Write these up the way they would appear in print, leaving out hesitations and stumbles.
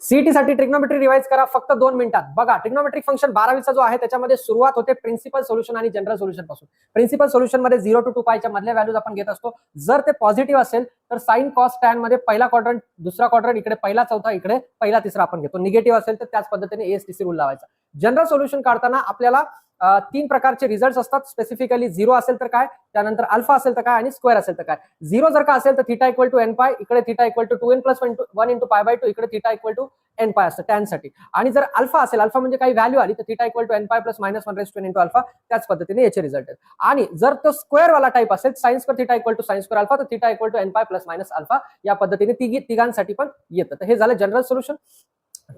CET साठी trigonometry revise करा फक्त 2 मिनिटात. बघा ट्रिग्नोमेट्रिक फंक्शन 12वीचा जो आहे त्याच्यामध्ये सुरुवात होते प्रिन्सिपल सोल्युशन आणि जनरल सोल्युशन पासून. प्रिन्सिपल सोल्युशन मध्ये 0 to 2 पायच्या मधल्या व्हॅल्यूज आपण घेत असतो. जर ते पॉझिटिव्ह असेल तर साइन कॉस टॅन मध्ये पहिला क्वाड्रंट, दुसरा क्वाड्रंट, इकडे पहिला चौथा, इकडे पहिला तिसरा आपण घेतो. निगेटिव्ह असेल तर त्याच पद्धतीने एएसटीसी रूल लावायचा. जनरल सोल्युशन काढताना आपल्याला 3 प्रकारचे रिझल्ट असतात. स्पेसिफिकली 0 असेल तर काय, त्यानंतर अल्फा असेल तर काय आणि स्क्वेअर असेल तर काय. 0 जर का असेल तर theta equal to n pi, इकडे theta equal to 2n + 1 into pi by 2, इकडे थीटा इक्वल टू एन पाय असतं टॅन साठी. आणि जर अल्फा असेल, अल्फा म्हणजे काही व्हॅल्यू आली तर theta equal to n pi plus -1/n into alpha, त्याच पद्धतीने याचे रिझल्ट आहेत. आणि जर तो स्क्वेअर वाला टाइप असेल, sine square theta equal to sine square alpha, तर theta equal to n pi plus minus alpha, या पद्धतीने तिघांसाठी पण येतं. तर हे झालं जनरल सोल्युशन.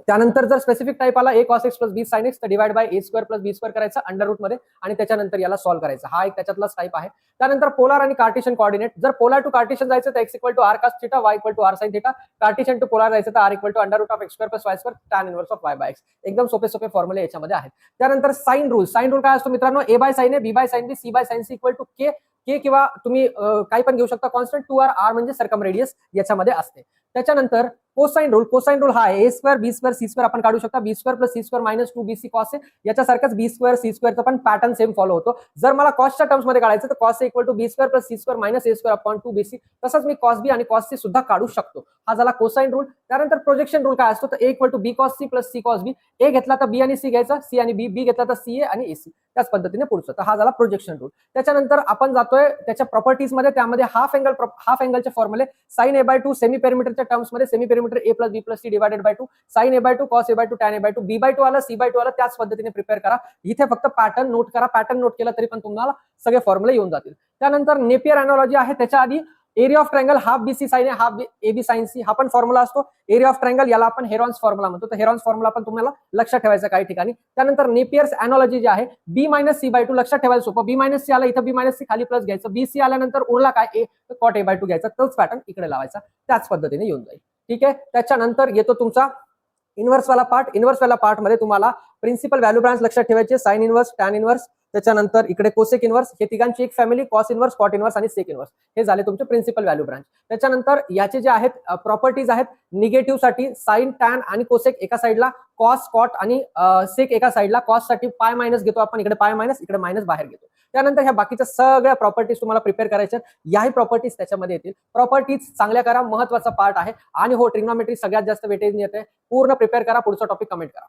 त्यानंतर जर स्पेसिफिक टाइप आला a cos x + b sin x, तर डिवाइड बाय a² + b² करायचा अंडर रूट मध्ये आणि त्याच्यानंतर याला सॉल्व्ह करायचं. हा एक त्याच्यातलाच टाइप आहे. त्यानंतर पोलार आणि कार्टेशियन कोऑर्डिनेट. जर पोलार टू कार्टेशियन जायचं तर x = r cos θ, y = r sin θ. Cartesian to polar जायचं तर r = √x² + y² tan inverse of y/x. एकदम सोपे सोपे फॉर्म्युले याच्यामध्ये आहेत. त्यानंतर साइन रूल. साइन रूल काय असतो मित्रांनो, a/sin a, b/sin b, c/sin c = k. k किंवा तुम्ही काही पण घेऊ शकता कॉन्स्टंट. 2r, r म्हणजे सर्कमरेडियस याच्यामध्ये असते. त्याच्यानंतर कोसाइन रूल. कोसाइन रूल हा आहे a² b² c² आपण काढू शकता. b² + c² - 2bc cos a. याच्यासारखंच b² c² चा पण पॅटर्न सेम फॉलो होतो. जर मला कॉसच्या टर्म्स मध्ये काढायचं तर cos a = b² + c² - a² 2bc. तसंच मी cos b आणि cos c सुद्धा काढू शकतो. हा झाला कोसाइन रूल. त्यानंतर प्रोजेक्शन रूल काय असतो, तर a = b cos c + c cos b. a घेतला तर b आणि c घ्यायचा, c आणि b घेतला तर ca आणि ac. त्याच पद्धतीने पुढचं. तर हा झाला प्रोजेक्शन रूल. त्याच्यानंतर आपण जातोय त्याच्या प्रॉपर्टीज मध्ये. त्यामध्ये हाफ अँगलचे फॉर्म्युले. sin a/2 सेमी पेरिमीटरच्या टर्म्स मध्ये semi perimeter a + b + c divided by 2, sin a/2 cos a/2 tan a/2, b/2 आला, c/2 आला, त्याच पद्धतीने प्रिपेअर करा. इथे फक्त पॅटर्न नोट करा. पॅटर्न नोट केला तरी पण तुम्हाला सगळे फॉर्म्युले येऊन जातील. त्यानंतर नेपियर अॅनालॉजी आहे. त्याच्या आधी area of triangle half BC sin a, half AB sin c हा पण फॉर्म्युला असतो. एरिया ऑफ ट्रायंगल याला आपण हेरॉन्स फॉर्म्युला म्हणतो. तर हेरॉन्स फॉर्म्युला पण तुम्हाला लक्षात ठेवायचा काही ठिकाणी. त्यानंतर नेपियर्स अॅनालॉजी जी आहे, b - c/2 लक्षात ठेवायला सोपं. b - c आला, इथं b - c खाली प्लस घ्यायचं. BC आल्यानंतर उरला काय a, तर cot a/2 घ्यायचा. तोच पॅटर्न इकडे लावायचा. त्याच पद्धतीने येऊन जाईल. ठीक आहे. त्याच्यानंतर येतो तुमचा इन्व्हर्स वाला पार्ट. इन्व्हर्स वाला पार्ट मध्ये तुम्हाला प्रिन्सिपल व्हॅल्यू ब्रांच लक्षात ठेवायचे. साइन इन्व्हर्स, टॅन इन्व्हर्स, त्याच्यानंतर इकडे कोसेक इन्व्हर्स, हे तिघांची एक family. Cos inverse, cot inverse आणि सेक इन्व्हर्स, हे झाले तुमचे प्रिन्सिपल व्हॅल्यू ब्रांच. त्याच्यानंतर याचे जे आहेत प्रॉपर्टीज आहेत, निगेटिव्ह साठी साइन, टॅन आणि कोसेक एका साईडला, कॉस, कॉट आणि सेक एका साईडला. कॉस साठी पाय मायनस घेतो आपण, इकडे पाय मायनस, इकडे मायनस बाहेर घेतो. त्यानंतर ह्या बाकीच्या सगळ्या प्रॉपर्टीज तुम्हाला प्रिपेअर करायच्या. याही प्रॉपर्टीज त्याच्यामध्ये येतील. प्रॉपर्टीज चांगल्या करा, महत्वाचा पार्ट आहे. आणि हो, ट्रिग्नोमेट्री सगळ्यात जास्त वेटेज येते. पूर्ण प्रिपेअर करा. पुढचा टॉपिक कमेंट करा.